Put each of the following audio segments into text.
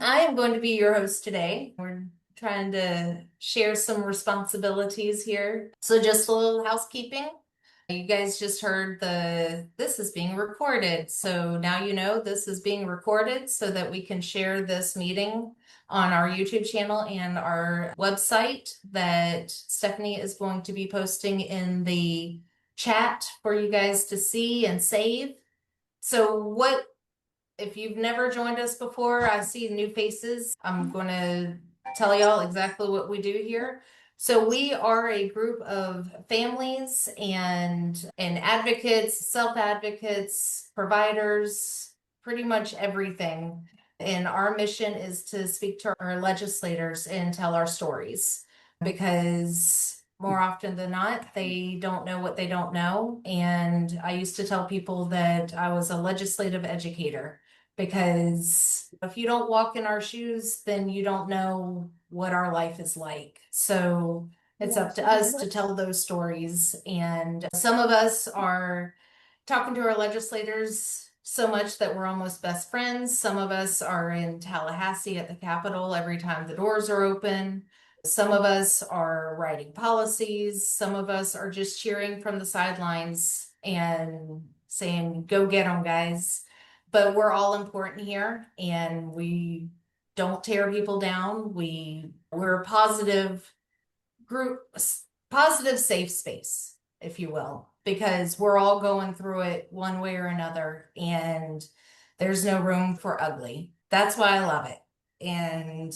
I am going to be your host today. We're trying to share some responsibilities here. So just a little housekeeping. You guys just heard this is being recorded. So now you know this is being recorded so that we can share this meeting on our YouTube channel and our website that Stephanie is going to be posting in the chat for you guys to see and save. So if you've never joined us before, I see new faces. I'm going to tell y'all exactly what we do here. So we are a group of families and advocates, self-advocates, providers, pretty much everything. And our mission is to speak to our legislators and tell our stories because more often than not, they don't know what they don't know. And I used to tell people that I was a legislative educator because if you don't walk in our shoes, then you don't know what our life is like. So it's up to us to tell those stories. And some of us are talking to our legislators so much that we're almost best friends. Some of us are in Tallahassee at the Capitol every time the doors are open. Some of us are writing policies. Some of us are just cheering from the sidelines and saying, go get them, guys. But we're all important here and we don't tear people down. We're a positive group, positive safe space, if you will, because we're all going through it one way or another and there's no room for ugly. That's why I love it. And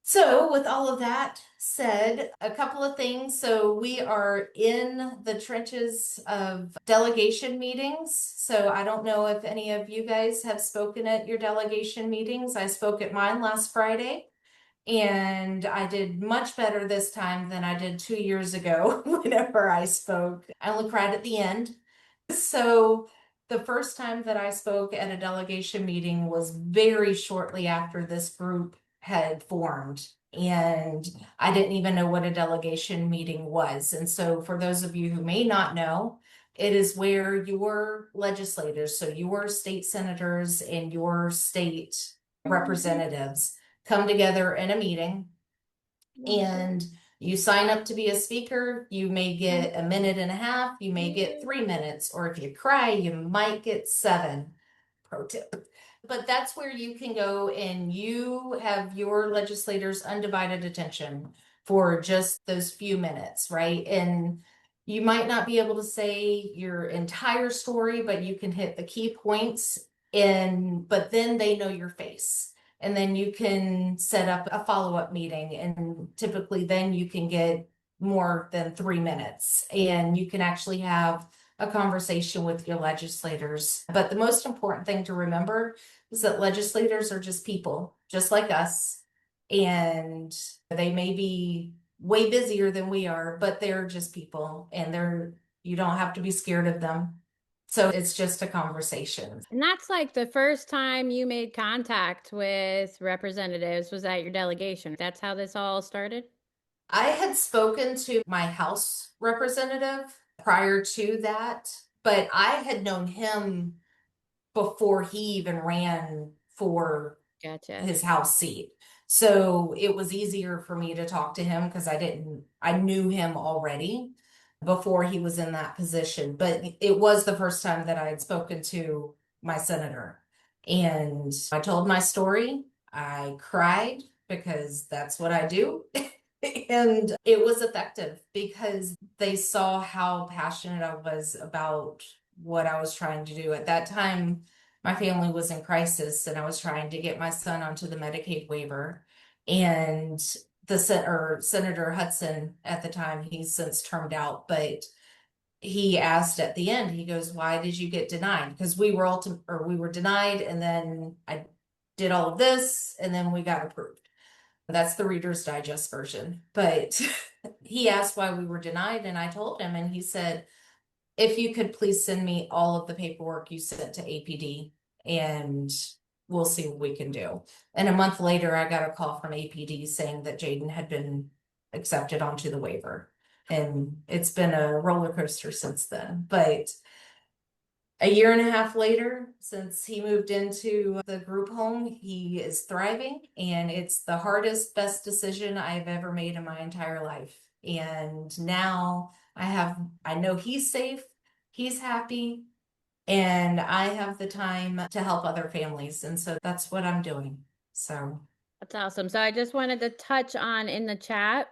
so with all of that said, a couple of things. So we are in the trenches of delegation meetings. So I don't know if any of you guys have spoken at your delegation meetings. I spoke at mine last Friday and I did much better this time than I did 2 years ago whenever I spoke. I only cried at the end. So the first time that I spoke at a delegation meeting was very shortly after this group had formed. And I didn't even know what a delegation meeting was. And so for those of you who may not know, it is where your legislators, so your state senators and your state representatives come together in a meeting and you sign up to be a speaker. You may get a minute and a half, you may get 3 minutes, or if you cry, you might get 7. Pro tip. But that's where you can go and you have your legislators' undivided attention for just those few minutes, right? And you might not be able to say your entire story, but you can hit the key points but then they know your face. And then you can set up a follow-up meeting and typically then you can get more than 3 minutes and you can actually have a conversation with your legislators. But the most important thing to remember is that legislators are just people, just like us. And they may be way busier than we are, but they're just people and you don't have to be scared of them. So it's just a conversation. And that's like the first time you made contact with representatives was at your delegation. That's how this all started? I had spoken to my House representative prior to that, but I had known him before he even ran for Gotcha. his House seat. So it was easier for me to talk to him because I knew him already before he was in that position. But it was the first time that I had spoken to my senator. And I told my story. I cried because that's what I do. And it was effective because they saw how passionate I was about what I was trying to do. At that time, my family was in crisis and I was trying to get my son onto the Medicaid waiver. And Senator Hudson at the time, he's since termed out, but he asked at the end, he goes, why did you get denied? Because we were denied and then I did all of this and then we got approved. That's the Reader's Digest version. But he asked why we were denied and I told him and he said, if you could please send me all of the paperwork you sent to APD and we'll see what we can do. And a month later, I got a call from APD saying that Jaden had been accepted onto the waiver. And it's been a roller coaster since then. But A year and a half later, since he moved into the group home, he is thriving, and it's the hardest, best decision I've ever made in my entire life. And now I know he's safe, he's happy, and I have the time to help other families. And so that's what I'm doing. So That's awesome. So I just wanted to touch on in the chat,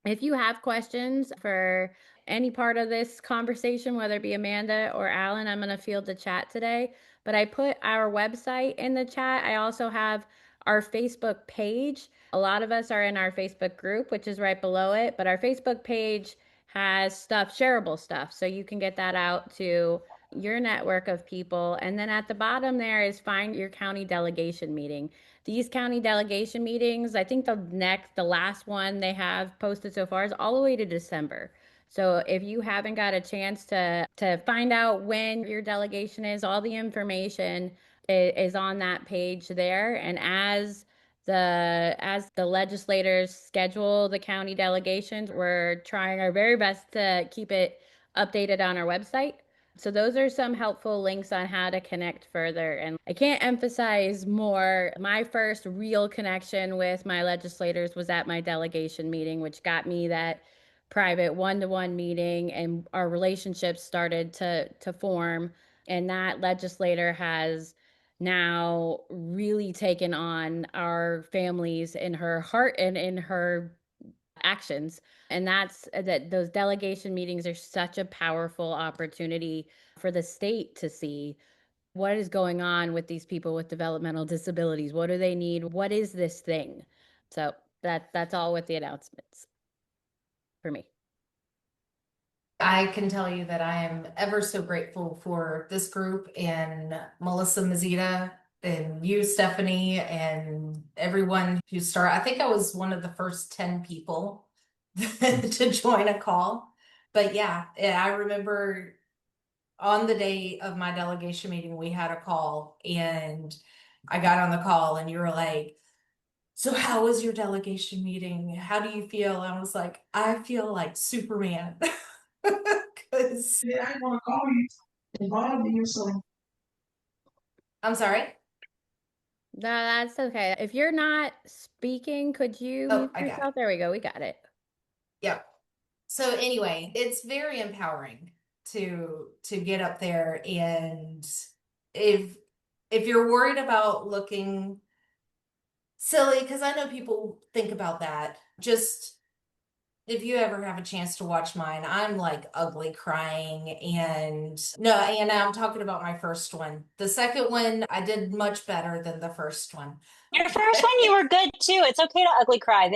if you have questions for any part of this conversation, whether it be Amanda or Alan, I'm going to field the chat today. But I put our website in the chat. I also have our Facebook page. A lot of us are in our Facebook group, which is right below it. But our Facebook page has stuff, shareable stuff. So you can get that out to your network of people. And then at the bottom there is find your county delegation meeting. These county delegation meetings, I think the last one they have posted so far is all the way to December. So if you haven't got a chance to find out when your delegation is, all the information is on that page there. And as the legislators schedule the county delegations, we're trying our very best to keep it updated on our website. So those are some helpful links on how to connect further. And I can't emphasize more. My first real connection with my legislators was at my delegation meeting, which got me that private one-to-one meeting, and our relationships started to form. And that legislator has now really taken on our families in her heart and in her actions. And that those delegation meetings are such a powerful opportunity for the state to see what is going on with these people with developmental disabilities. What do they need? What is this thing? So that's all with the announcements for me. I can tell you that I am ever so grateful for this group and Melissa Mazita and you, Stephanie, and everyone who started. I think I was one of the first 10 people to join a call. But yeah, I remember on the day of my delegation meeting, we had a call, and I got on the call and you were like, so how was your delegation meeting? How do you feel? And I was like, I feel like Superman. Because Yeah, I want to call you and bother you, so I'm sorry. No, that's okay. If you're not speaking, could you Oh, mute I got it. yourself? There we go. We got it. Yep. So anyway, it's very empowering to get up there, and if if you're worried about looking silly, because I know people think about that, just if you ever have a chance to watch mine, I'm like ugly crying. And no, and I'm talking about my first one. The second one, I did much better than the first one. Your first one, you were good too. It's okay to ugly cry.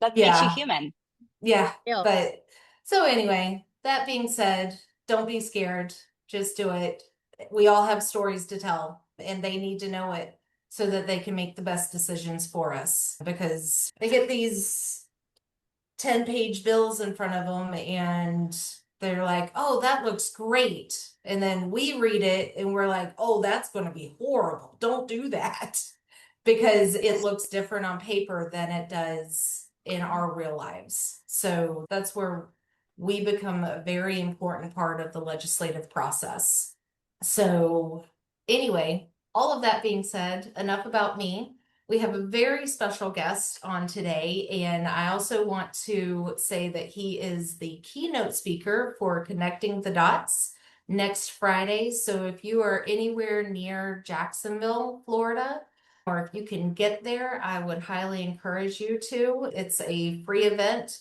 That makes you Yeah, human. yeah. Deal. But so anyway, that being said, don't be scared. Just do it. We all have stories to tell, and they need to know it so that they can make the best decisions for us, because they get these 10-page bills in front of them and they're like, oh, that looks great. And then we read it and we're like, oh, that's going to be horrible. Don't do that. Because it looks different on paper than it does in our real lives. So that's where we become a very important part of the legislative process. So, anyway, all of that being said, enough about me. We have a very special guest on today, and I also want to say that he is the keynote speaker for Connecting the Dots next Friday. So if you are anywhere near Jacksonville, Florida, or if you can get there, I would highly encourage you to. It's a free event.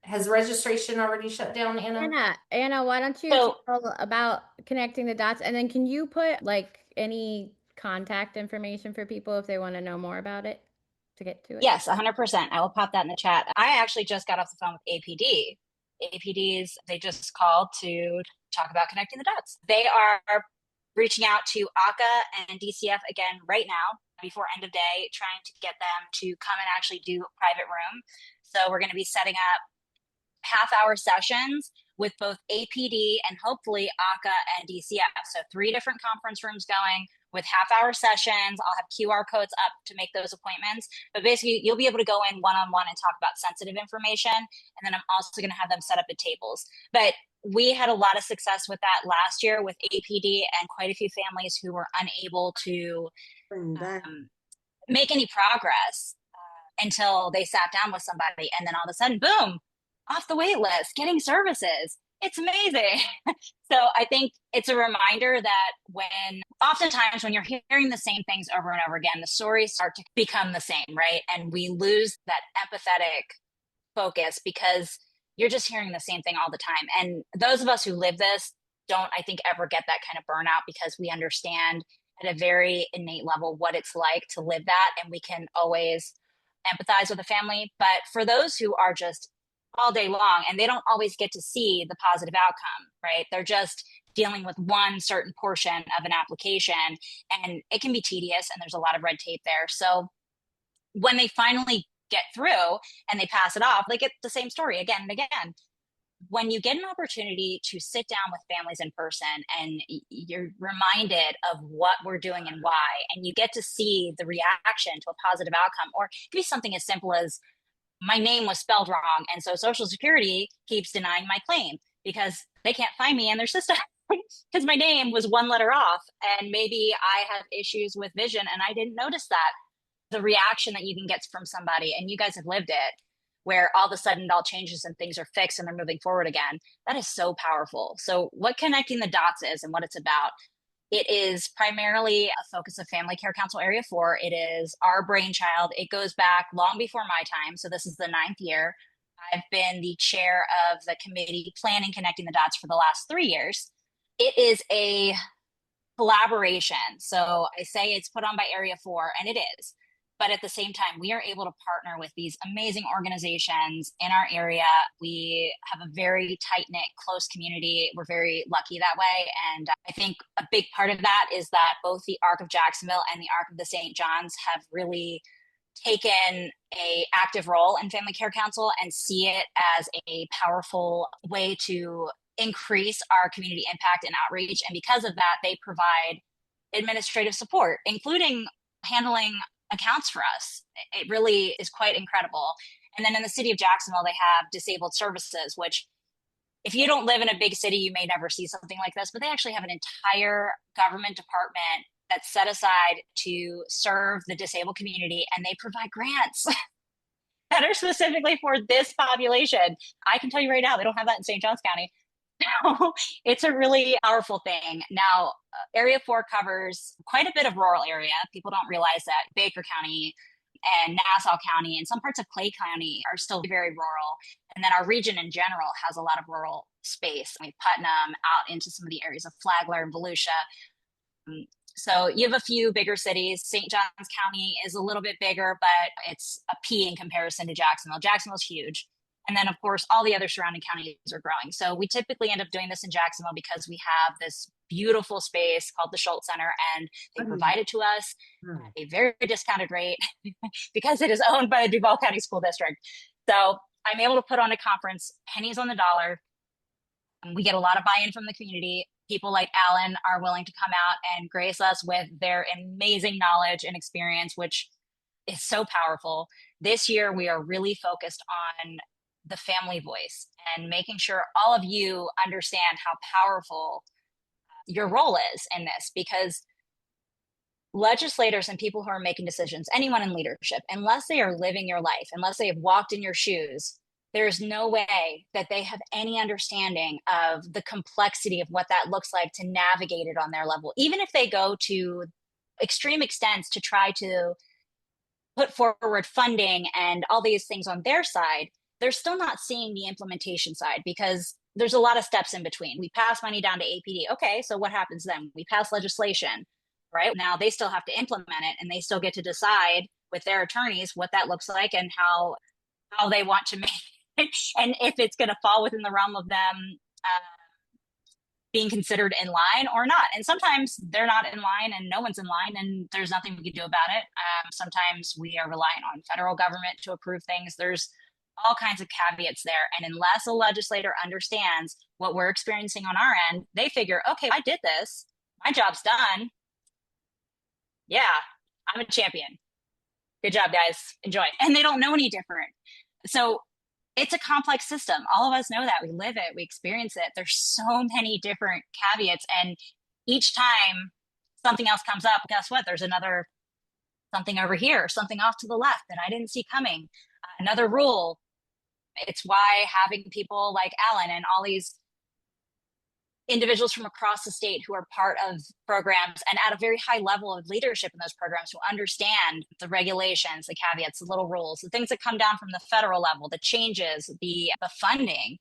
Has registration already shut down, Anna? Anna, why don't you So, tell about connecting the dots? And then can you put like any contact information for people if they want to know more about it to get to it? yes, 100%. I will pop that in the chat. I actually just got off the phone with APD. APDs, they just called to talk about connecting the dots. They are reaching out to ACA and DCF again right now before end of day, trying to get them to come and actually do a private room. So we're going to be setting up half-hour sessions with both APD and hopefully ACA and DCF. So 3 different conference rooms going. with half-hour sessions. I'll have QR codes up to make those appointments. But basically, you'll be able to go in one-on-one and talk about sensitive information. And then I'm also going to have them set up at tables. But we had a lot of success with that last year with APD and quite a few families who were unable to make any progress until they sat down with somebody. And then all of a sudden, boom, off the wait list, getting services. It's amazing. So I think it's a reminder that oftentimes when you're hearing the same things over and over again, the stories start to become the same, right? And we lose that empathetic focus because you're just hearing the same thing all the time. And those of us who live this don't, I think, ever get that kind of burnout because we understand at a very innate level what it's like to live that. And we can always empathize with a family. But for those who are just all day long and they don't always get to see the positive outcome, right? They're just dealing with one certain portion of an application and it can be tedious and there's a lot of red tape there. So when they finally get through and they pass it off, they get the same story again and again. When you get an opportunity to sit down with families in person and you're reminded of what we're doing and why, and you get to see the reaction to a positive outcome, or it could be something as simple as my name was spelled wrong. And so Social Security keeps denying my claim because they can't find me in their system because my name was one letter off. And maybe I have issues with vision and I didn't notice that. The reaction that you can get from somebody, and you guys have lived it, where all of a sudden it all changes and things are fixed and they're moving forward again. That is so powerful. So what Connecting the Dots is and what it's about, it is primarily a focus of Family Care Council Area 4. It is our brainchild. It goes back long before my time. So this is the 9th year. I've been the chair of the committee planning Connecting the Dots for the last 3 years. It is a collaboration. So I say it's put on by Area 4, and it is. But at the same time, we are able to partner with these amazing organizations in our area. We have a very tight-knit, close community. We're very lucky that way. And I think a big part of that is that both the Arc of Jacksonville and the Arc of the St. John's have really taken an active role in Family Care Council and see it as a powerful way to increase our community impact and outreach. And because of that, they provide administrative support, including handling accounts for us. It really is quite incredible. And then in the city of Jacksonville, they have disabled services, which if you don't live in a big city, you may never see something like this, but they actually have an entire government department that's set aside to serve the disabled community, and they provide grants that are specifically for this population. I can tell you right now, they don't have that in St. Johns County. It's a really powerful thing. Now, Area 4 covers quite a bit of rural area. People don't realize that Baker County and Nassau County and some parts of Clay County are still very rural. And then our region in general has a lot of rural space. I mean, Putnam out into some of the areas of Flagler and Volusia. So you have a few bigger cities. St. Johns County is a little bit bigger, but it's a pea in comparison to Jacksonville. Jacksonville's huge. And then, of course, all the other surrounding counties are growing. So we typically end up doing this in Jacksonville because we have this beautiful space called the Schultz Center, and they provide it to us at a very discounted rate because it is owned by the Duval County School District. So I'm able to put on a conference, pennies on the dollar. And we get a lot of buy-in from the community. People like Alan are willing to come out and grace us with their amazing knowledge and experience, which is so powerful. This year, we are really focused on the family voice and making sure all of you understand how powerful your role is in this, because legislators and people who are making decisions, anyone in leadership, unless they are living your life, unless they have walked in your shoes, there's no way that they have any understanding of the complexity of what that looks like to navigate it on their level. Even if they go to extreme extents to try to put forward funding and all these things on their side, they're still not seeing the implementation side because there's a lot of steps in between. We pass money down to APD. Okay, so what happens then? We pass legislation, right? Now they still have to implement it, and they still get to decide with their attorneys what that looks like and how they want to make it, and if it's going to fall within the realm of them being considered in line or not. And sometimes they're not in line and no one's in line and there's nothing we can do about it. Sometimes we are reliant on federal government to approve things. There's all kinds of caveats there. And unless a legislator understands what we're experiencing on our end, they figure, okay, I did this, my job's done. Yeah, I'm a champion. Good job, guys. Enjoy. And they don't know any different. So it's a complex system. All of us know that. We live it, we experience it. There's so many different caveats. And each time something else comes up, guess what? There's another something over here, something off to the left that I didn't see coming. Another rule. It's why having people like Alan and all these individuals from across the state who are part of programs and at a very high level of leadership in those programs who understand the regulations, the caveats, the little rules, the things that come down from the federal level, the changes, the funding.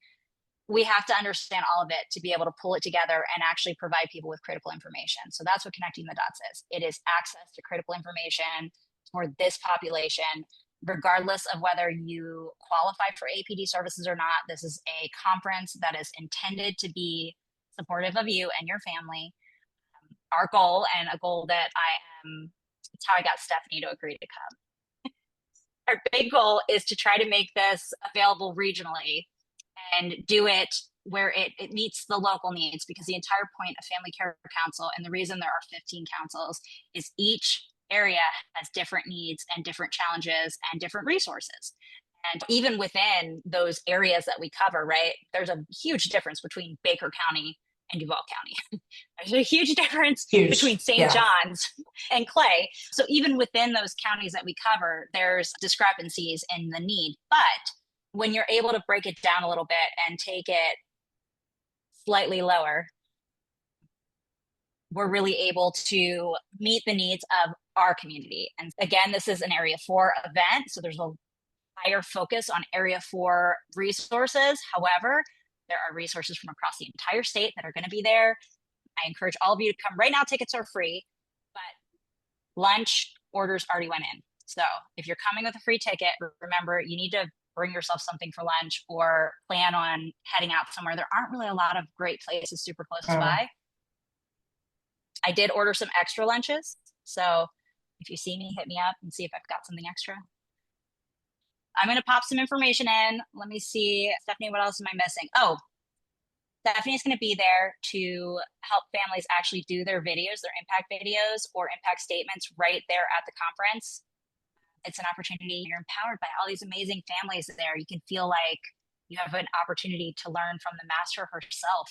We have to understand all of it to be able to pull it together and actually provide people with critical information. So that's what Connecting the Dots is. It is access to critical information for this population, regardless of whether you qualify for APD services or not. This is a conference that is intended to be supportive of you and your family. Our goal, and a goal that it's how I got Stephanie to agree to come. Our big goal is to try to make this available regionally and do it where it meets the local needs, because the entire point of Family Care Council, and the reason there are 15 councils, is each area has different needs and different challenges and different resources. And even within those areas that we cover, right, there's a huge difference between Baker County and Duval County. There's a huge difference between St. John's and Clay. So even within those counties that we cover, there's discrepancies in the need. But when you're able to break it down a little bit and take it slightly lower, we're really able to meet the needs of our community. And again, this is an Area 4 event, so there's a higher focus on Area 4 resources. However, there are resources from across the entire state that are going to be there. I encourage all of you to come. Right now, tickets are free, but lunch orders already went in. So if you're coming with a free ticket, remember, you need to bring yourself something for lunch or plan on heading out somewhere. There aren't really a lot of great places super close by. I did order some extra lunches. So if you see me, hit me up and see if I've got something extra. I'm going to pop some information in. Let me see. Stephanie, what else am I missing? Oh, Stephanie's going to be there to help families actually do their videos, their impact videos or impact statements right there at the conference. It's an opportunity. You're empowered by all these amazing families there. You can feel like you have an opportunity to learn from the master herself.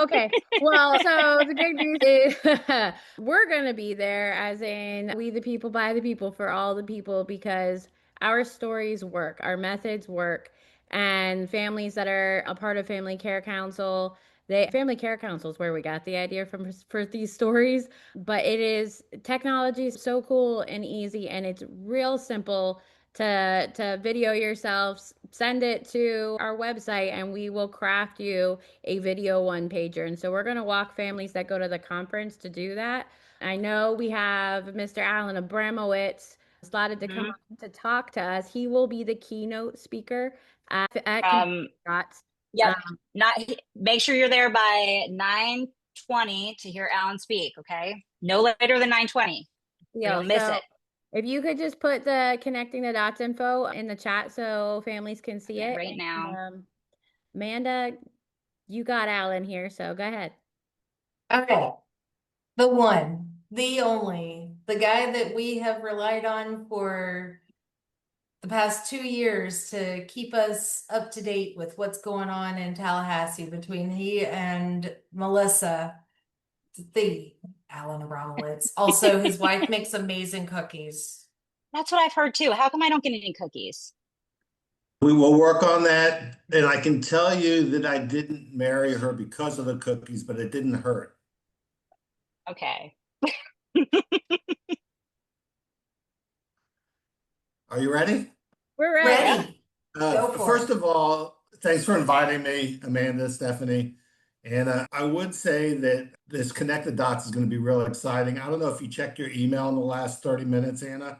Okay. Well, so the good news is we're going to be there, as in we the people, by the people, for all the people, because our stories work, our methods work, and families that are a part of Family Care Council, Family Care Council is where we got the idea from for these stories. But technology is so cool and easy, and it's real simple to video yourself, send it to our website, and we will craft you a video one pager. And so we're going to walk families that go to the conference to do that. I know we have Mr. Alan Abramowitz slotted to come on to talk to us. He will be the keynote speaker at Dots. Yep. Make sure you're there by 9:20 to hear Alan speak. Okay. No later than 9:20. You'll miss it. If you could just put the Connecting the Dots info in the chat so families can see it right now. Amanda, you got Alan here, so go ahead. Okay. The one, the only, the guy that we have relied on for the past 2 years to keep us up to date with what's going on in Tallahassee between he and Melissa, the Alan Abramowitz. Also, his wife makes amazing cookies. That's what I've heard too. How come I don't get any cookies? We will work on that. And I can tell you that I didn't marry her because of the cookies, but it didn't hurt. Okay. Are you ready? We're ready. First of all, thanks for inviting me, Amanda, Stephanie. And I would say that this Connect the Dots is going to be real exciting. I don't know if you checked your email in the last 30 minutes, Anna.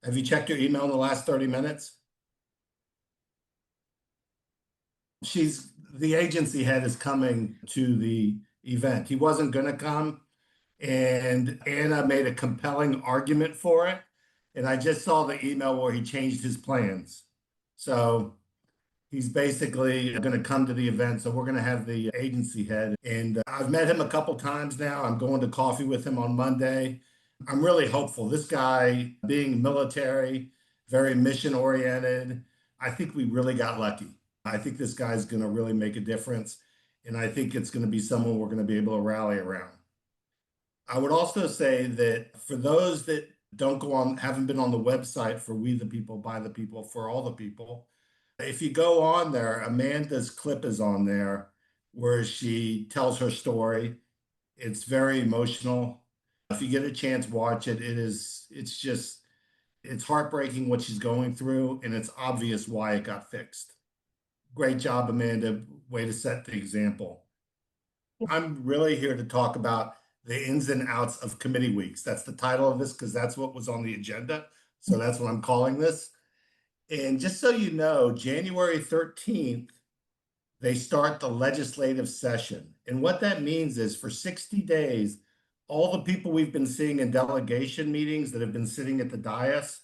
Have you checked your email in the last 30 minutes? The agency head is coming to the event. He wasn't going to come, and Anna made a compelling argument for it. And I just saw the email where he changed his plans. So He's basically going to come to the event. So we're going to have the agency head. And I've met him a couple times now. I'm going to coffee with him on Monday. I'm really hopeful. This guy, being military, very mission oriented, I think we really got lucky. I think this guy's going to really make a difference. And I think it's going to be someone we're going to be able to rally around. I would also say that for those that don't go on, haven't been on the website for We the People, By the People, For All the People, if you go on there, Amanda's clip is on there where she tells her story. It's very emotional. If you get a chance, watch it. It's heartbreaking what she's going through, and it's obvious why it got fixed. Great job, Amanda. Way to set the example. I'm really here to talk about the ins and outs of committee weeks. That's the title of this because that's what was on the agenda. So that's what I'm calling this. And just so you know, January 13th, they start the legislative session. And what that means is for 60 days, all the people we've been seeing in delegation meetings that have been sitting at the dais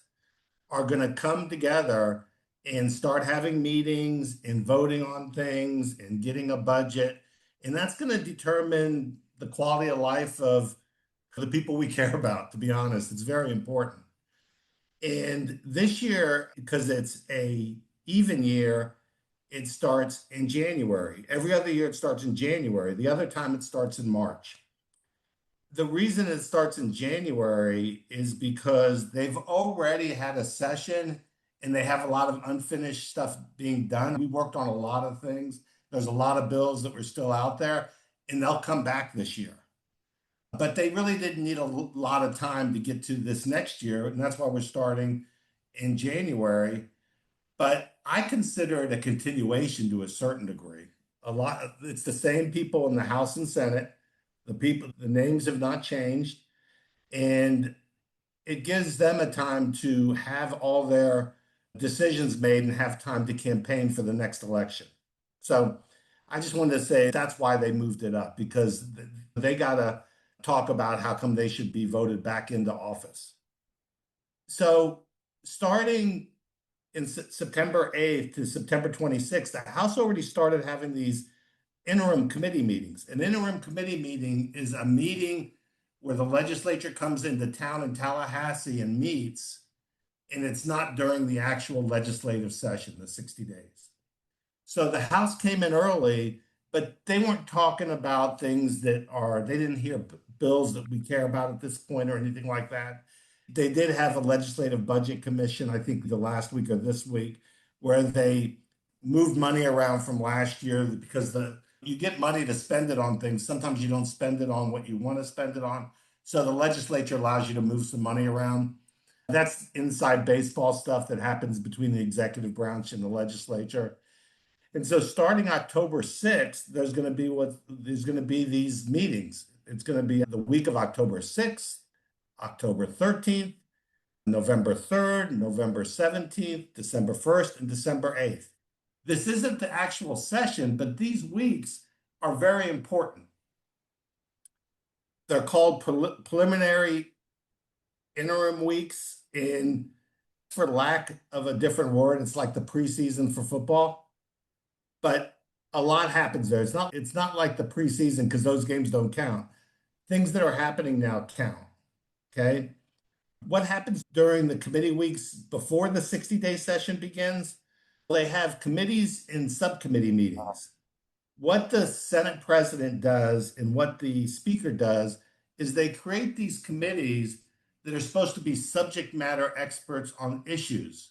are going to come together and start having meetings and voting on things and getting a budget. And that's going to determine the quality of life of the people we care about, to be honest. It's very important. And this year, because it's a even year, it starts in January. Every other year it starts in January. The other time it starts in March. The reason it starts in January is because they've already had a session and they have a lot of unfinished stuff being done. We worked on a lot of things. There's a lot of bills that were still out there, and they'll come back this year. But they really didn't need a lot of time to get to this next year, and that's why we're starting in January. But I consider it a continuation to a certain degree. It's the same people in the House and Senate. The names have not changed, and it gives them a time to have all their decisions made and have time to campaign for the next election. So I just wanted to say that's why they moved it up, because they got to talk about how come they should be voted back into office. So starting in September 8th to September 26th, the House already started having these interim committee meetings. An interim committee meeting is a meeting where the legislature comes into town in Tallahassee and meets, and it's not during the actual legislative session, the 60 days. So the House came in early, but they weren't talking about things they didn't hear bills that we care about at this point or anything like that. They did have a legislative budget commission, I think the last week or this week, where they moved money around from last year because you get money to spend it on things. Sometimes you don't spend it on what you want to spend it on. So the legislature allows you to move some money around. That's inside baseball stuff that happens between the executive branch and the legislature. And so starting October 6th, there's going to be these meetings. It's going to be the week of October 6th, October 13th, November 3rd, November 17th, December 1st, and December 8th. This isn't the actual session, but these weeks are very important. They're called preliminary interim weeks, and for lack of a different word, it's like the preseason for football. But a lot happens there. It's not like the preseason because those games don't count. Things that are happening now count. Okay. What happens during the committee weeks before the 60-day session begins? They have committees and subcommittee meetings. What the Senate president does and what the speaker does is they create these committees that are supposed to be subject matter experts on issues.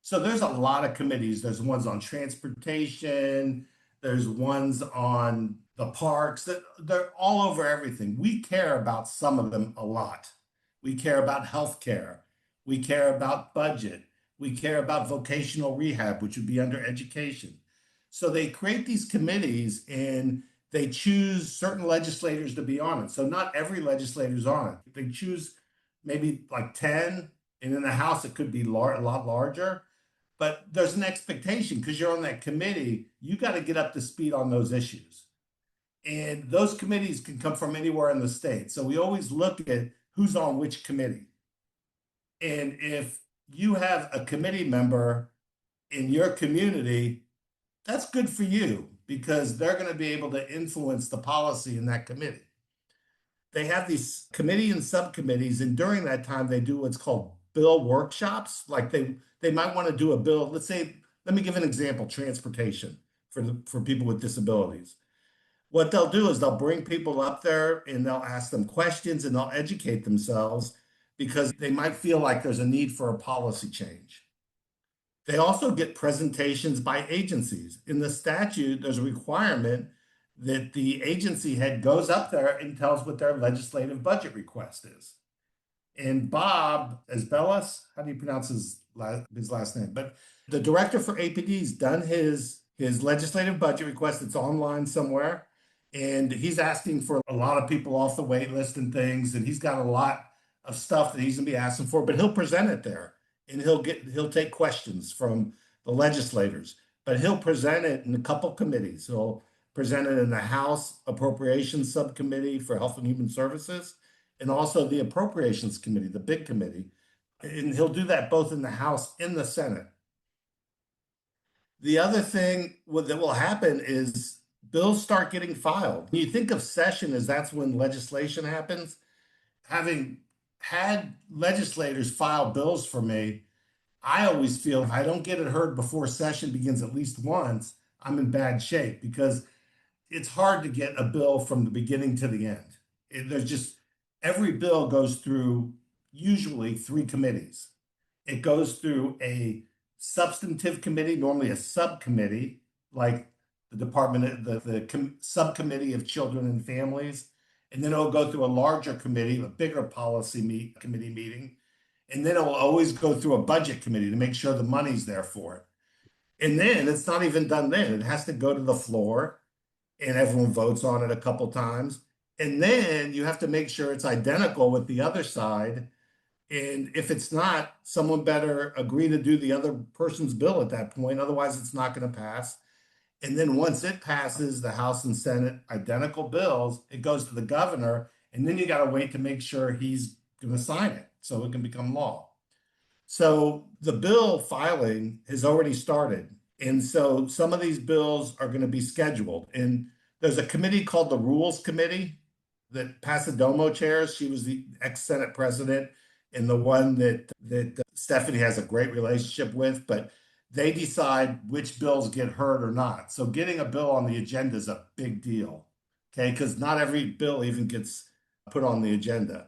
So there's a lot of committees. There's ones on transportation. There's ones on the parks. They're all over everything. We care about some of them a lot. We care about healthcare. We care about budget. We care about vocational rehab, which would be under education. So they create these committees and they choose certain legislators to be on it. So not every legislator is on it. They choose maybe like 10, and in the House it could be a lot larger. But there's an expectation because you're on that committee, you got to get up to speed on those issues. And those committees can come from anywhere in the state. So we always look at who's on which committee. And if you have a committee member in your community That's good for you because they're going to be able to influence the policy in that committee. They have these committee and subcommittees, and during that time, they do what's called bill workshops. Like they might want to do a bill. Let's say, let me give an example: transportation for people with disabilities. What they'll do is they'll bring people up there and they'll ask them questions and they'll educate themselves because they might feel like there's a need for a policy change. They also get presentations by agencies. In the statute, there's a requirement that the agency head goes up there and tells what their legislative budget request is. And Bob Asbelas, how do you pronounce his last name? But the director for APD's done his legislative budget request. It's online somewhere. And he's asking for a lot of people off the wait list and things. And he's got a lot of stuff that he's gonna be asking for, but he'll present it there and he'll take questions from the legislators, but he'll present it in a couple committees. He'll present it in the House Appropriations Subcommittee for Health and Human Services, and also the Appropriations Committee, the big committee. And he'll do that both in the House and the Senate. The other thing that will happen is bills start getting filed. When you think of session as that's when legislation happens, having had legislators file bills for me, I always feel if I don't get it heard before session begins at least once, I'm in bad shape because it's hard to get a bill from the beginning to the end. There's just every bill goes through usually 3 committees. It goes through a substantive committee, normally a subcommittee, like the department, the subcommittee of children and families. And then it'll go through a larger committee, a bigger policy committee meeting. And then it will always go through a budget committee to make sure the money's there for it. And then it's not even done then. It has to go to the floor and everyone votes on it a couple times. And then you have to make sure it's identical with the other side. And if it's not, someone better agree to do the other person's bill at that point. Otherwise, it's not going to pass. And then once it passes the House and Senate identical bills, it goes to the governor. And then you got to wait to make sure he's going to sign it so it can become law. So the bill filing has already started. And so some of these bills are going to be scheduled. And there's a committee called the Rules Committee that Pasadomo chairs. She was the ex-Senate president and the one that Stephanie has a great relationship with, but they decide which bills get heard or not. So getting a bill on the agenda is a big deal, okay? Because not every bill even gets put on the agenda.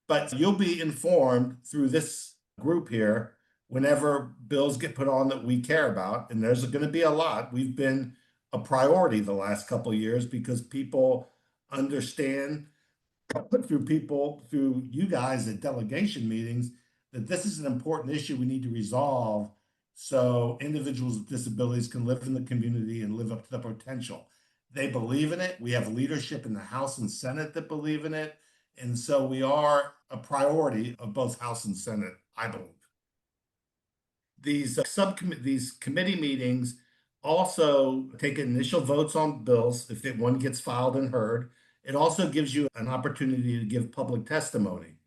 But you'll be informed through this group here whenever bills get put on that we care about, and there's going to be a lot. We've been a priority the last couple of years because people understand through you guys at delegation meetings that this is an important issue we need to resolve so individuals with disabilities can live in the community and live up to the potential. They believe in it. We have leadership in the House and Senate that believe in it. And so we are a priority of both House and Senate, I believe. These these committee meetings also take initial votes on bills if one gets filed and heard. It also gives you an opportunity to give public testimony.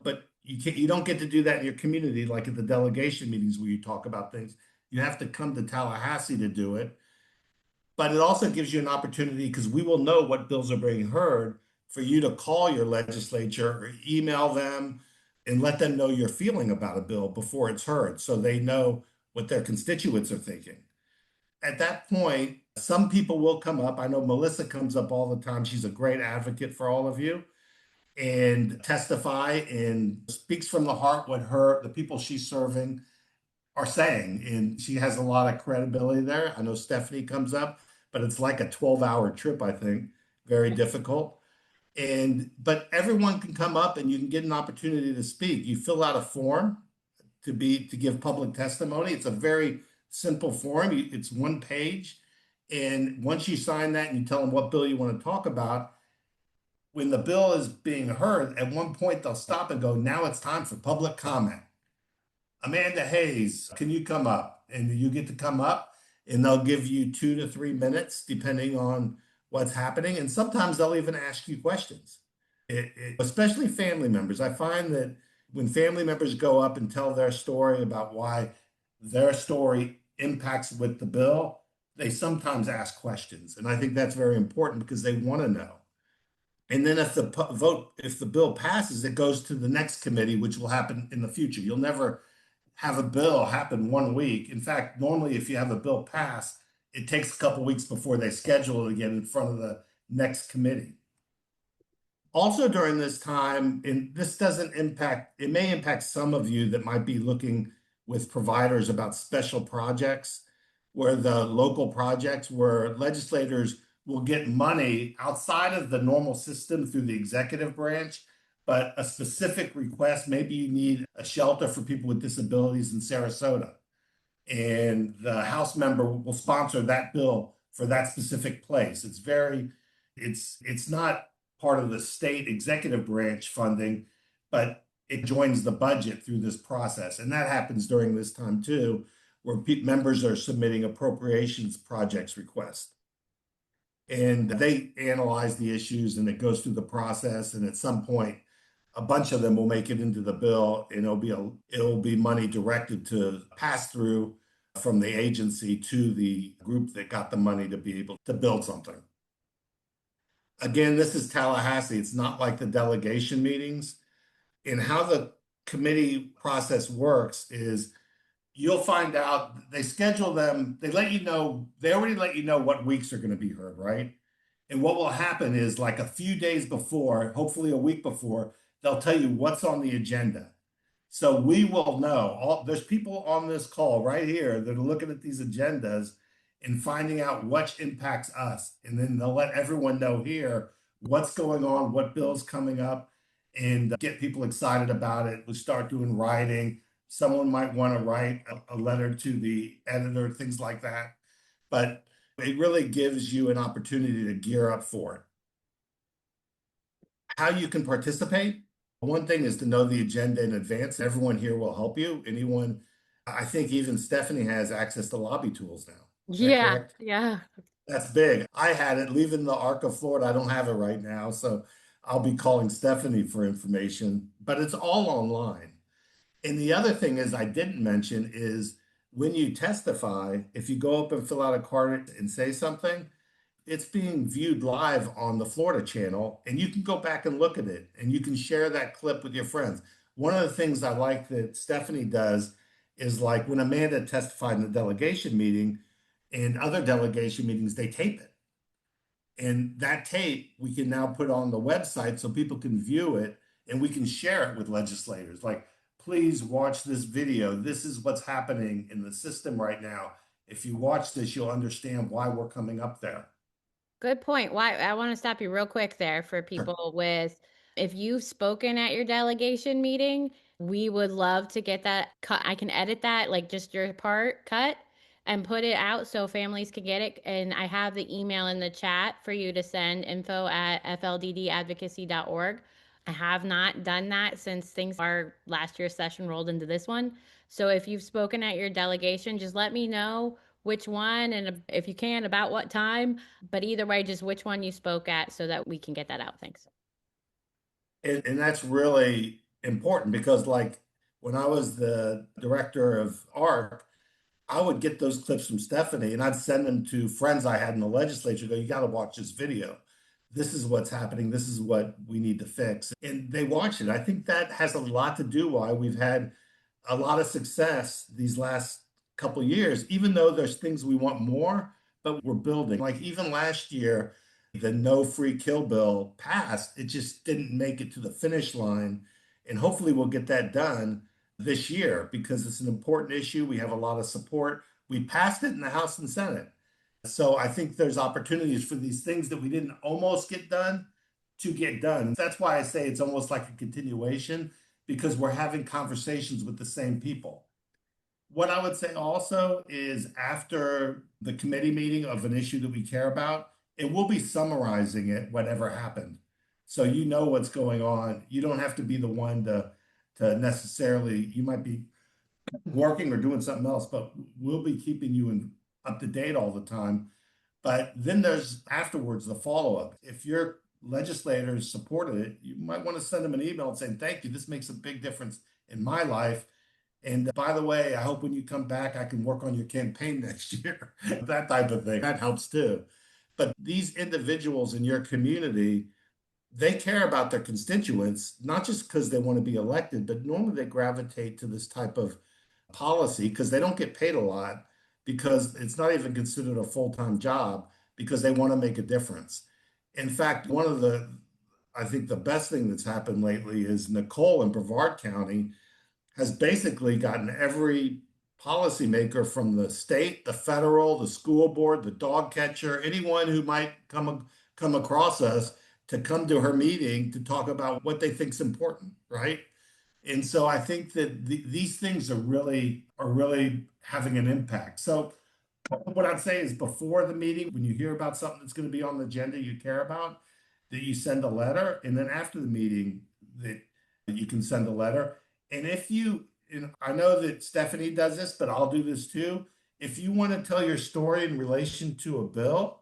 But you don't get to do that in your community like at the delegation meetings where you talk about things. You have to come to Tallahassee to do it. But it also gives you an opportunity because we will know what bills are being heard for you to call your legislature or email them and let them know your feeling about a bill before it's heard so they know what their constituents are thinking. At that point, some people will come up. I know Melissa comes up all the time. She's a great advocate for all of you and testify and speaks from the heart what the people she's serving are saying. And she has a lot of credibility there. I know Stephanie comes up, but it's like a 12-hour trip, I think, very difficult. But everyone can come up and you can get an opportunity to speak. You fill out a form to give public testimony. It's a very simple form. It's 1 page. And once you sign that and you tell them what bill you want to talk about, when the bill is being heard, at one point they'll stop and go, now it's time for public comment. Amanda Hayes, can you come up? And you get to come up and they'll give you 2 to 3 minutes, depending on what's happening. And sometimes they'll even ask you questions, especially family members. I find that when family members go up and tell their story about why their story impacts with the bill, they sometimes ask questions. And I think that's very important because they want to know. And then if if the bill passes, it goes to the next committee, which will happen in the future. You'll never have a bill happen 1 week. In fact, normally if you have a bill pass, it takes a couple weeks before they schedule it again in front of the next committee. Also during this time, and this doesn't impact, it may impact some of you that might be looking with providers about special projects, where the local projects where legislators will get money outside of the normal system through the executive branch, but a specific request, maybe you need a shelter for people with disabilities in Sarasota, and the House member will sponsor that bill for that specific place. It's not part of the state executive branch funding, but it joins the budget through this process. And that happens during this time too, where members are submitting appropriations projects requests. And they analyze the issues and it goes through the process. And at some point, a bunch of them will make it into the bill, and it'll be money directed to pass through from the agency to the group that got the money to be able to build something. Again, this is Tallahassee. It's not like the delegation meetings. And how the committee process works is you'll find out, they schedule them, they already let you know what weeks are going to be heard, right? And what will happen is, like a few days before, hopefully a week before, they'll tell you what's on the agenda. So we will know. There's people on this call right here that are looking at these agendas and finding out what impacts us. And then they'll let everyone know here what's going on, what bill's coming up, and get people excited about it. We start doing writing. Someone might want to write a letter to the editor, things like that. But it really gives you an opportunity to gear up for it. How you can participate? One thing is to know the agenda in advance. Everyone here will help you. I think even Stephanie has access to lobby tools now. Is that Yeah, correct? yeah. That's big. I had it leaving the Arc of Florida. I don't have it right now. So I'll be calling Stephanie for information, but it's all online. And the other thing is I didn't mention is when you testify, if you go up and fill out a card and say something, it's being viewed live on the Florida channel, and you can go back and look at it and you can share that clip with your friends. One of the things I like that Stephanie does is, like when Amanda testified in the delegation meeting and other delegation meetings, they tape it. And that tape we can now put on the website so people can view it, and we can share it with legislators. Like, please watch this video. This is what's happening in the system right now. If you watch this, you'll understand why we're coming up there. Good point. Why I want to stop you real quick there for people with, if you've spoken at your delegation meeting, we would love to get that cut. I can edit that, like just your part cut, and put it out so families can get it. And I have the email in the chat for you to send, info@flddadvocacy.org. I have not done that since our last year's session rolled into this one. So if you've spoken at your delegation, just let me know which one, and if you can, about what time. But either way, just which one you spoke at so that we can get that out. Thanks. And that's really important because, like, when I was the director of ARC, I would get those clips from Stephanie and I'd send them to friends I had in the legislature. Go, you got to watch this video. This is what's happening. This is what we need to fix. And they watch it. I think that has a lot to do why we've had a lot of success these last couple of years, even though there's things we want more, but we're building. Like even last year, the no free kill bill passed. It just didn't make it to the finish line. And hopefully we'll get that done this year because it's an important issue. We have a lot of support. We passed it in the House and Senate. So I think there's opportunities for these things that we didn't almost get done to get done. That's why I say it's almost like a continuation, because we're having conversations with the same people. What I would say also is, after the committee meeting of an issue that we care about, it will be summarizing it, whatever happened. So you know what's going on. You don't have to be the one to necessarily, you might be working or doing something else, but we'll be keeping you up to date all the time. But then there's afterwards the follow-up. If your legislators supported it, you might want to send them an email saying, thank you, this makes a big difference in my life. And by the way, I hope when you come back, I can work on your campaign next year. That type of thing. That helps too. But these individuals in your community, they care about their constituents, not just because they want to be elected, but normally they gravitate to this type of policy because they don't get paid a lot, because it's not even considered a full-time job, because they want to make a difference. In fact, I think the best thing that's happened lately is Nicole in Brevard County has basically gotten every policymaker from the state, the federal, the school board, the dog catcher, anyone who might come across us, to come to her meeting to talk about what they think is important, right? And so I think that these things are really having an impact. So what I'd say is, before the meeting, when you hear about something that's going to be on the agenda you care about, that you send a letter, and then after the meeting that you can send a letter. And I know that Stephanie does this, but I'll do this too. If you want to tell your story in relation to a bill,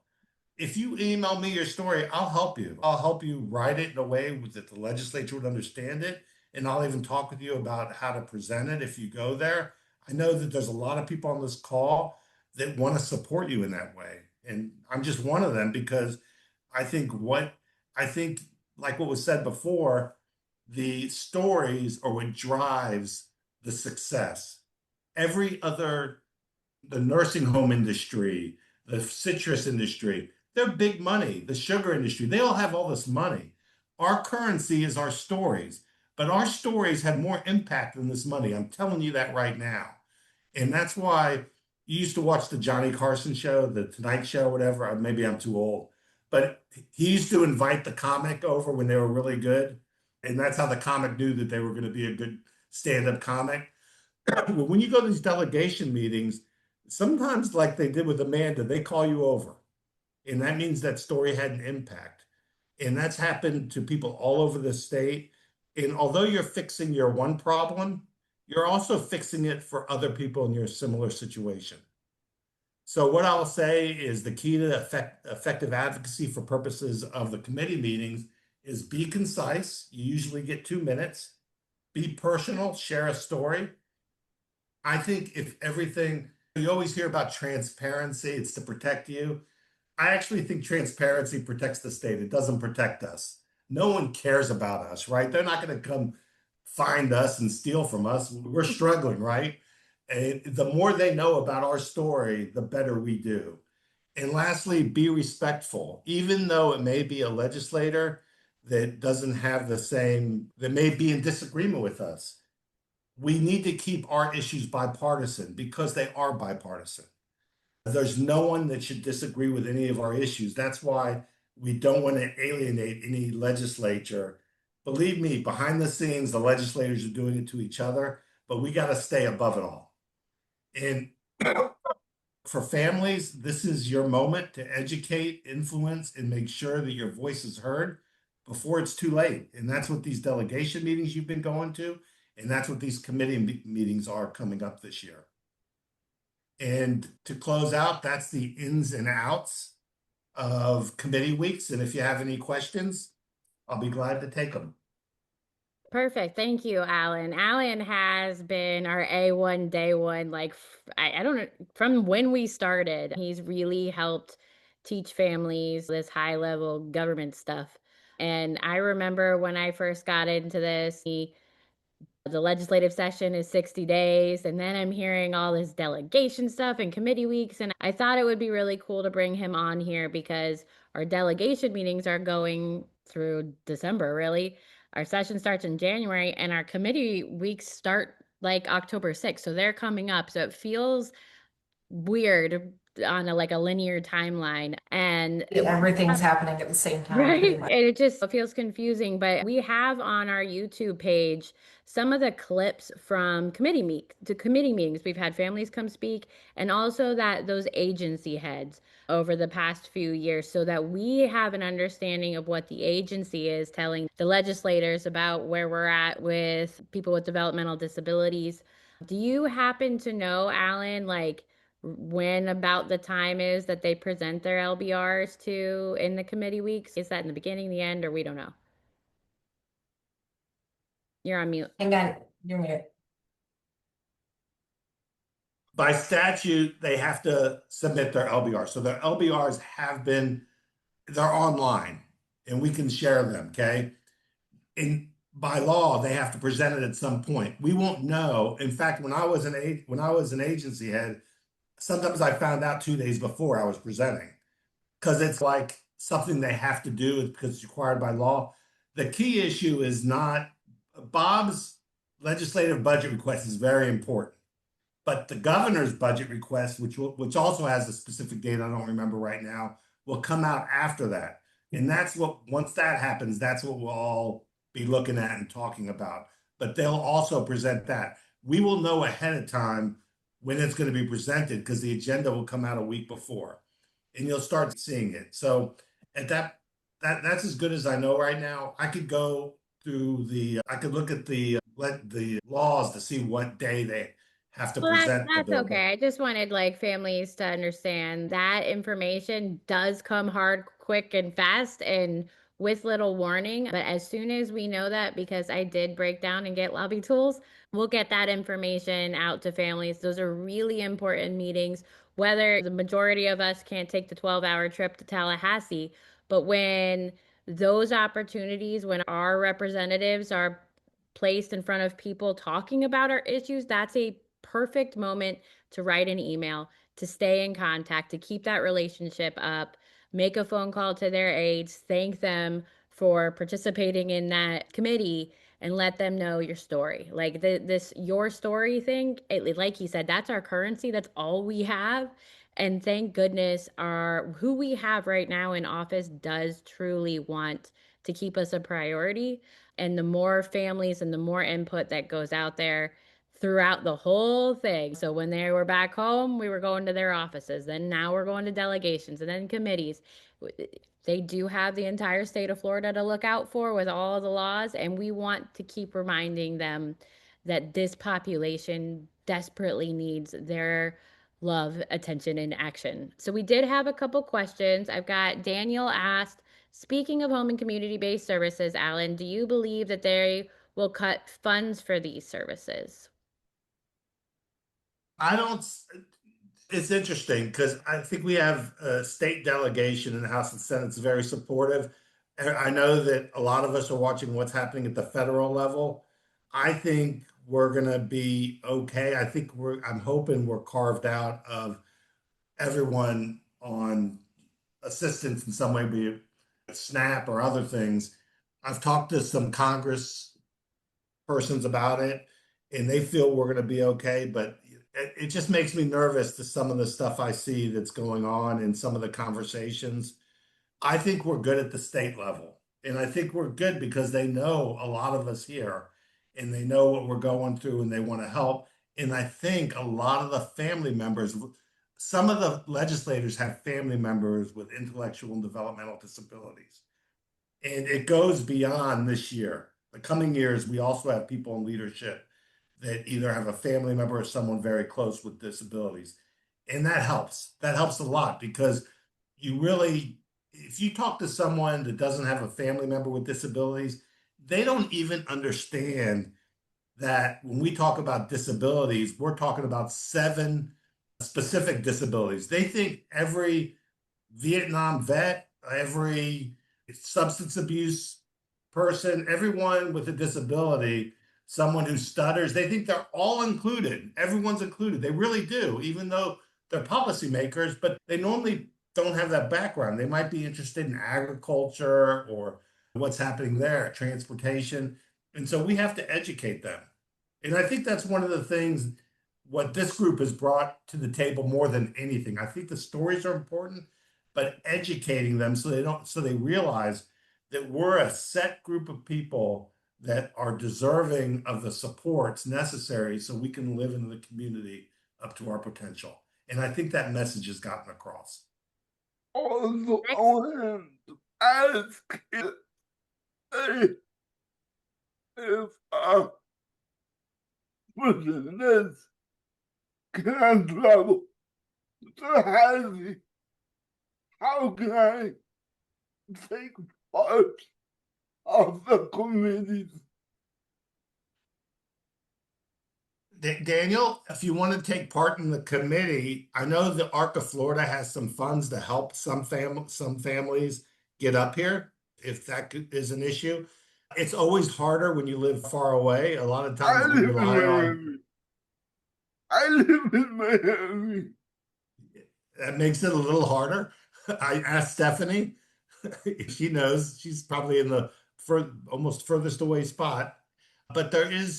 if you email me your story, I'll help you. I'll help you write it in a way that the legislature would understand it. And I'll even talk with you about how to present it if you go there. I know that there's a lot of people on this call that want to support you in that way. And I'm just one of them, because I think I think, like what was said before, the stories are what drives the success. Every other, the nursing home industry, the citrus industry, they're big money. The sugar industry, they all have all this money. Our currency is our stories, but our stories have more impact than this money. I'm telling you that right now. And that's why you used to watch the Johnny Carson show, the Tonight Show, whatever. Maybe I'm too old, but he used to invite the comic over when they were really good. And that's how the comic knew that they were going to be a good stand-up comic. When you go to these delegation meetings, sometimes, like they did with Amanda, they call you over. And that means that story had an impact. And that's happened to people all over the state. And although you're fixing your one problem, you're also fixing it for other people in your similar situation. So what I'll say is, the key to effective advocacy for purposes of the committee meetings is be concise. You usually get 2 minutes. Be personal, share a story. I think if everything, you always hear about transparency, it's to protect you. I actually think transparency protects the state. It doesn't protect us. No one cares about us, right? They're not going to come find us and steal from us. We're struggling, right? And the more they know about our story, the better we do. And lastly, be respectful. Even though it may be a legislator that doesn't have that may be in disagreement with us, we need to keep our issues bipartisan, because they are bipartisan. There's no one that should disagree with any of our issues. That's why we don't want to alienate any legislature. Believe me, behind the scenes, the legislators are doing it to each other, but we got to stay above it all. And for families, this is your moment to educate, influence, and make sure that your voice is heard before it's too late. And that's what these delegation meetings you've been going to, and that's what these committee meetings are coming up this year. And to close out, that's the ins and outs of committee weeks. And if you have any questions, I'll be glad to take them. Perfect. Thank you, Alan. Alan has been our A1 day one, like, I don't know, from when we started. He's really helped teach families this high level government stuff. And I remember when I first got into this, the legislative session is 60 days, and then I'm hearing all this delegation stuff and committee weeks. And I thought it would be really cool to bring him on here, because our delegation meetings are going through December, really. Our session starts in January, and our committee weeks start like October 6th. So they're coming up. So it feels weird on a linear timeline. And Everything's happening at the same time, pretty right. much. And it just feels confusing. But we have on our YouTube page some of the clips from committee meetings. We've had families come speak, and also those agency heads over the past few years, so that we have an understanding of what the agency is telling the legislators about where we're at with people with developmental disabilities. Do you happen to know, Alan, like, when about the time is that they present their LBRs to in the committee weeks? Is that in the beginning, the end, or we don't know? You're on mute. Hang on, you're muted. By statute, they have to submit their LBR. So their LBRs they're online and we can share them, okay? By law, they have to present it at some point. We won't know. In fact, when I was an agency head, sometimes I found out 2 days before I was presenting because it's like something they have to do because it's required by law. The key issue is not Bob's legislative budget request is very important, but the governor's budget request, which also has a specific date I don't remember right now, will come out after that. And that's what once that happens, that's what we'll all be looking at and talking about. But they'll also present that. We will know ahead of time when it's going to be presented because the agenda will come out a week before and you'll start seeing it. So at that's as good as I know right now. I could go through I could look at the laws to see what day they have to Well, present the that's bill. okay. I just wanted like families to understand that information does come hard, quick, and fast, and with little warning. But as soon as we know that, because I did break down and get lobby tools, we'll get that information out to families. Those are really important meetings. Whether the majority of us can't take the 12-hour trip to Tallahassee, but when those opportunities, when our representatives are placed in front of people talking about our issues, that's a perfect moment to write an email, to stay in contact, to keep that relationship up, make a phone call to their aides, thank them for participating in that committee, and let them know your story. Like this your story thing, like he said, that's our currency. That's all we have. And thank goodness our who we have right now in office does truly want to keep us a priority. And the more families and the more input that goes out there throughout the whole thing. So when they were back home, we were going to their offices. Then now we're going to delegations and then committees. They do have the entire state of Florida to look out for with all the laws. And we want to keep reminding them that this population desperately needs their love, attention, and action. So we did have a couple questions. I've got Daniel asked, speaking of home and community-based services, Alan, do you believe that they will cut funds for these services? I don't. It's interesting because I think we have a state delegation in the House and Senate that's very supportive. And I know that a lot of us are watching what's happening at the federal level. I think we're gonna be okay. I'm hoping we're carved out of everyone on assistance in some way, be it SNAP or other things. I've talked to some Congress persons about it, and they feel we're going to be okay. But it just makes me nervous to some of the stuff I see that's going on in some of the conversations. I think we're good at the state level, and I think we're good because they know a lot of us here, and they know what we're going through, and they want to help. And I think a lot of the family members, some of the legislators have family members with intellectual and developmental disabilities. And it goes beyond this year. The coming years, we also have people in leadership that either have a family member or someone very close with disabilities. And that helps. That helps a lot because if you talk to someone that doesn't have a family member with disabilities, they don't even understand that when we talk about disabilities, we're talking about 7 specific disabilities. They think every Vietnam vet, every substance abuse person, everyone with a disability, someone who stutters, they think they're all included. Everyone's included. They really do, even though they're policymakers, but they normally don't have that background. They might be interested in agriculture or what's happening there, transportation. And so we have to educate them. And I think that's one of the things what this group has brought to the table more than anything. I think the stories are important, but educating them so they realize that we're a set group of people that are deserving of the supports necessary so we can live in the community up to our potential. And I think that message has gotten across. Also, I want to ask if within this can travel to Hazy, how can I take part of the committees? Daniel, if you want to take part in the committee, I know the ARC of Florida has some funds to help some families get up here if is an issue. It's always harder when you live far away. A lot of I times we live in rely on. Miami. I live in Miami. That makes it a little harder. I asked Stephanie. She knows. She's probably in the almost furthest away spot. But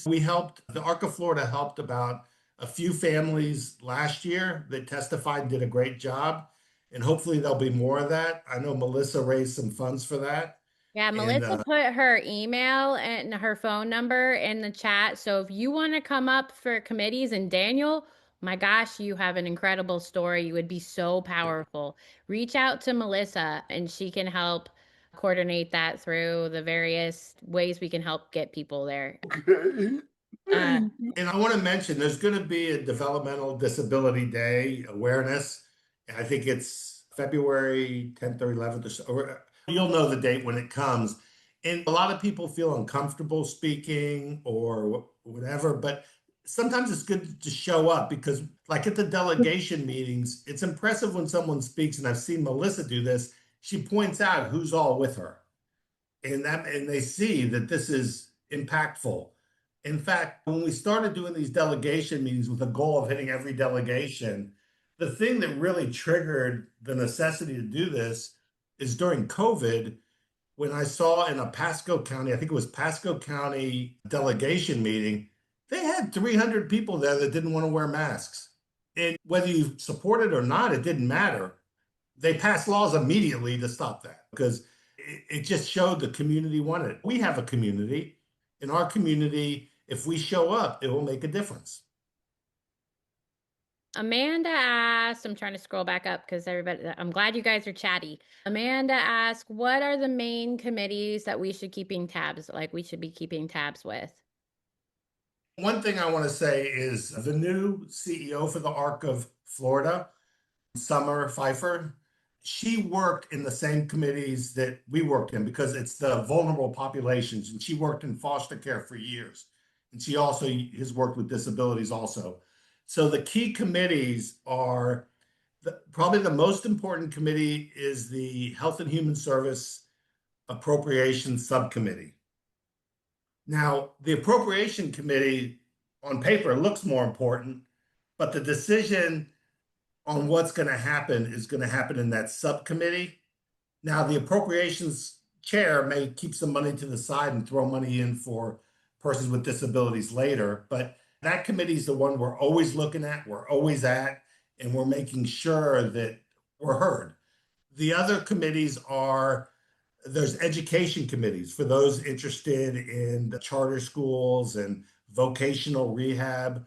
we helped, the ARC of Florida helped about a few families last year that testified, did a great job. And hopefully there'll be more of that. I know Melissa raised some funds for that. Yeah, And Melissa put her email and her phone number in the chat. So if you want to come up for committees, and Daniel, my gosh, you have an incredible story. You would be so powerful. Reach out to Melissa and she can help coordinate that through the various ways we can help get people there. Okay. Uh, And I want to mention there's going to be a Developmental Disability Day awareness. I think it's February 10th or 11th or so. You'll know the date when it comes. And a lot of people feel uncomfortable speaking or whatever, but sometimes it's good to show up because, like at the delegation meetings, it's impressive when someone speaks. And I've seen Melissa do this. She points out who's all with her, and they see that this is impactful. In fact, when we started doing these delegation meetings with the goal of hitting every delegation, the thing that really triggered the necessity to do this is during COVID, when I saw in a Pasco County, I think it was Pasco County delegation meeting, they had 300 people there that didn't want to wear masks. And whether you support it or not, it didn't matter. They passed laws immediately to stop that because it just showed the community wanted it. We have a community. In our community, if we show up, it will make a difference. Amanda asked, I'm trying to scroll back up because I'm glad you guys are chatty. Amanda asked, what are the main committees that we should be keeping tabs with? One thing I want to say is the new CEO for the ARC of Florida, Summer Pfeiffer, she worked in the same committees that we worked in because it's the vulnerable populations, and she worked in foster care for years. And she also has worked with disabilities also. So the key committees are probably the most important committee is the Health and Human Service Appropriations Subcommittee. Now, the Appropriation Committee on paper looks more important, but the decision on what's going to happen is going to happen in that subcommittee. Now, the Appropriations Chair may keep some money to the side and throw money in for persons with disabilities later, but that committee is the one we're always looking at, we're always at, and we're making sure that we're heard. The other committees there's education committees for those interested in the charter schools and vocational rehab.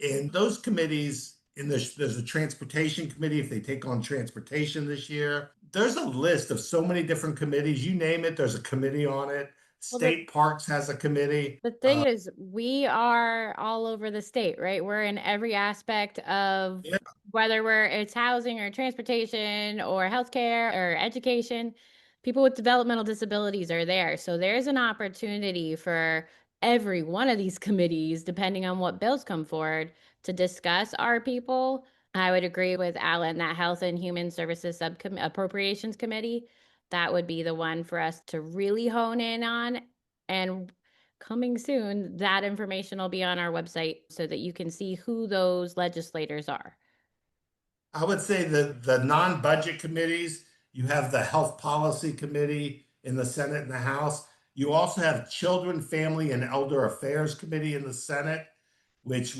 And those committees, there's a transportation committee if they take on transportation this year. There's a list of so many different committees. You name it, there's a committee on it. State Parks has a committee. The thing is, we are all over the state, right? We're in every aspect of whether it's housing or transportation or healthcare or education. People with developmental disabilities are there. So there's an opportunity for every one of these committees, depending on what bills come forward, to discuss our people. I would agree with Alan that Health and Human Services Appropriations Committee, that would be the one for us to really hone in on. And coming soon, that information will be on our website so that you can see who those legislators are. I would say the non-budget committees, you have the Health Policy Committee in the Senate and the House. You also have Children, Family, and Elder Affairs Committee in the Senate, which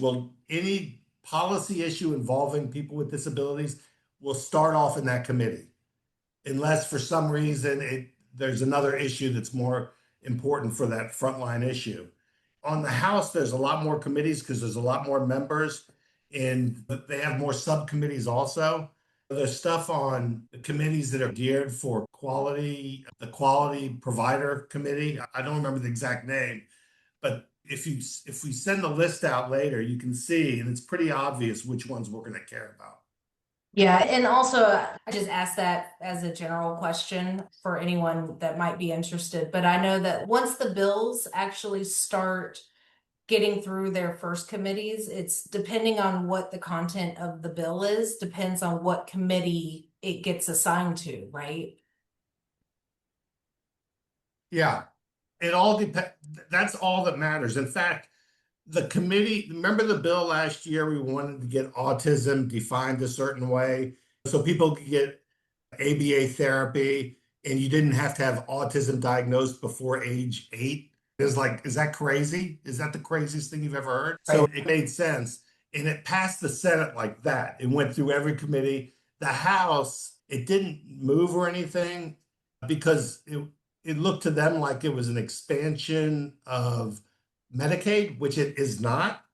any policy issue involving people with disabilities will start off in that committee. Unless for some reason there's another issue that's more important for that frontline issue. On the House, there's a lot more committees because there's a lot more members and they have more subcommittees also. There's stuff on the committees that are geared for quality, the Quality Provider Committee. I don't remember the exact name, but if we send the list out later, you can see, and it's pretty obvious which ones we're going to care about. Yeah, and also I just asked that as a general question for anyone that might be interested. But I know that once the bills actually start getting through their first committees. It's depending on what the content of the bill is, depends on what committee it gets assigned to, right? Yeah, it all depends. That's all that matters. In fact, the committee, remember the bill last year, we wanted to get autism defined a certain way so people could get ABA therapy and you didn't have to have autism diagnosed before age 8. It's like, is that crazy? Is that the craziest thing you've ever heard? So it made sense. And it passed the Senate like that. It went through every committee. The House, it didn't move or anything because it looked to them like it was an expansion of Medicaid, which it is not.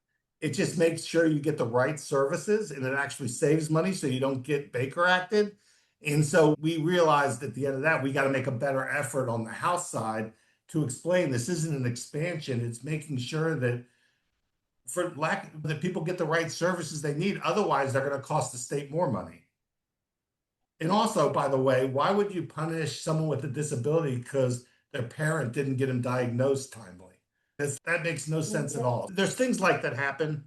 It just makes sure you get the right services and it actually saves money so you don't get Baker acted. And so we realized at the end of that, we got to make a better effort on the House side to explain this isn't an expansion. It's making sure that that people get the right services they need. Otherwise, they're going to cost the state more money. And also, by the way, why would you punish someone with a disability because their parent didn't get them diagnosed timely? That makes no sense at all. There's things like that happen.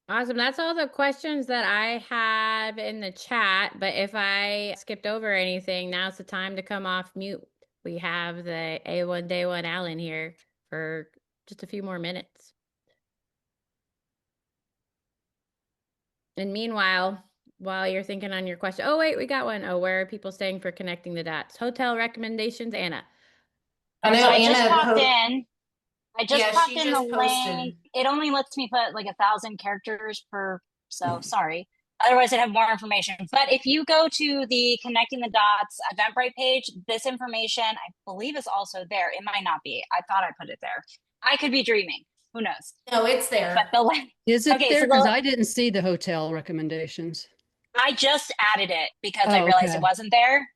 Awesome. That's all the questions that I have in the chat. But if I skipped over anything, now's the time to come off mute. We have the A1 Day 1 Alan here for just a few more minutes. And meanwhile, while you're thinking on your question, oh, wait, we got one. Oh, where are people staying for connecting the dots? Hotel recommendations, Anna. I know So I just Anna popped in. I just Yeah, popped she in the just link. posted. It only lets me put like 1,000 characters per, so sorry. Otherwise, I'd have more information. But if you go to the Connecting the Dots Eventbrite page, this information, I believe, is also there. It might not be. I thought I put it there. I could be dreaming. Who knows? No, it's But there. the link. Is it Okay, there? so Because I didn't see the hotel recommendations. I just added it because I Oh, realized it okay. wasn't there.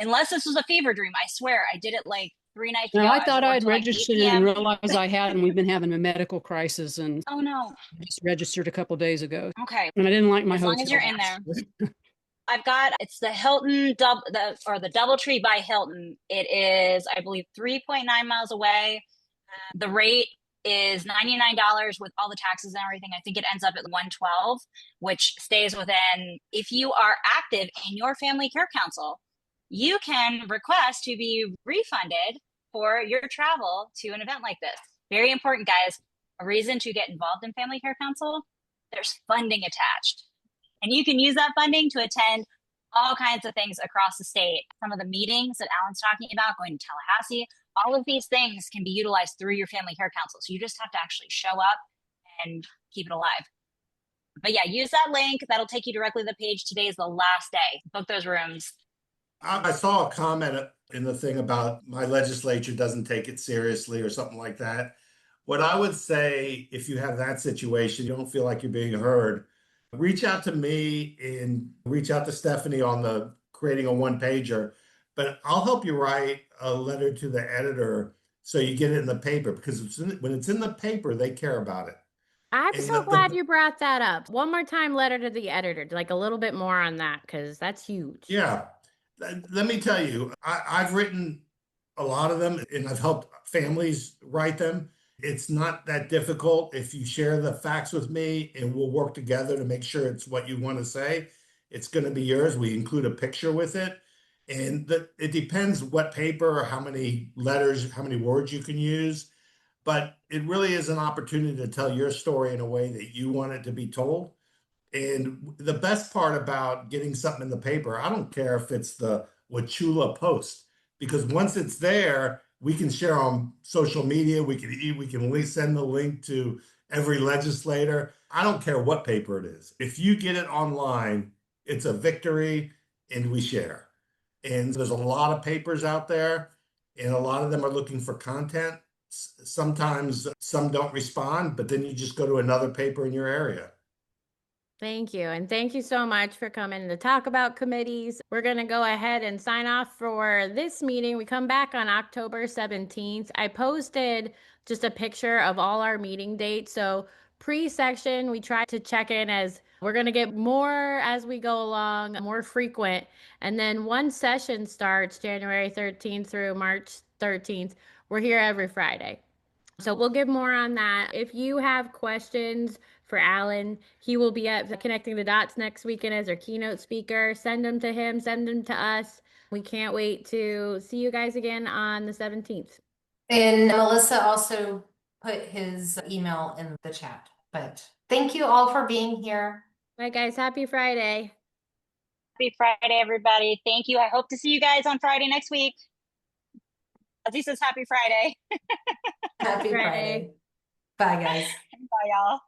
Unless this was a fever dream, I swear I did it like 3 nights No, ago. I I was thought at I work had till like 8 registered and p.m. realized I hadn't. We've been having a medical crisis and Oh no. I just registered a couple days ago. Okay. And I didn't like my As long as you're hotel. in there. I've got it's the Hilton the DoubleTree by Hilton. It is, I believe, 3.9 miles away. The rate is $99 with all the taxes and everything. I think it ends up at 112, which stays within. If you are active in your family care council, you can request to be refunded for your travel to an event like this. Very important, guys. A reason to get involved in family care council, there's funding attached. And you can use that funding to attend all kinds of things across the state. Some of the meetings that Alan's talking about, going to Tallahassee, all of these things can be utilized through your family care council. So you just have to actually show up and keep it alive. But yeah, use that link. That'll take you directly to the page. Today is the last day. Book those rooms. I saw a comment in the thing about my legislature doesn't take it seriously or something like that. What I would say, if you have that situation, you don't feel like you're being heard, reach out to me and reach out to Stephanie on the creating a one pager. But I'll help you write a letter to the editor so you get it in the paper because when it's in the paper, they care about it. I'm And so glad you brought that up. One more time, letter to the editor, like a little bit more on that, because that's huge. Yeah. Let me tell you, I've written a lot of them and I've helped families write them. It's not that difficult if you share the facts with me and we'll work together to make sure it's what you want to say. It's going to be yours. We include a picture with it. And it depends what paper, how many letters, how many words you can use. But it really is an opportunity to tell your story in a way that you want it to be told. And the best part about getting something in the paper, I don't care if it's the Wachula Post, because once it's there, we can share on social media. We can at least send the link to every legislator. I don't care what paper it is. If you get it online, it's a victory and we share. And there's a lot of papers out there and a lot of them are looking for content. Sometimes some don't respond, but then you just go to another paper in your area. Thank you. And thank you so much for coming to talk about committees. We're going to go ahead and sign off for this meeting. We come back on October 17th. I posted just a picture of all our meeting dates. So pre-section, we try to check in as we're going to get more as we go along, more frequent. And then once session starts January 13th through March 13th, We're here every Friday. So we'll give more on that. If you have questions for Alan, he will be at Connecting the Dots next weekend as our keynote speaker. Send them to him, send them to us. We can't wait to see you guys again on the 17th. And Melissa also put his email in the chat. But thank you all for being here. Bye, guys. Happy Friday. Happy Friday, everybody. Thank you. I hope to see you guys on Friday next week. Aziz says happy Friday. Happy Friday. Friday. Bye, guys. Bye, y'all.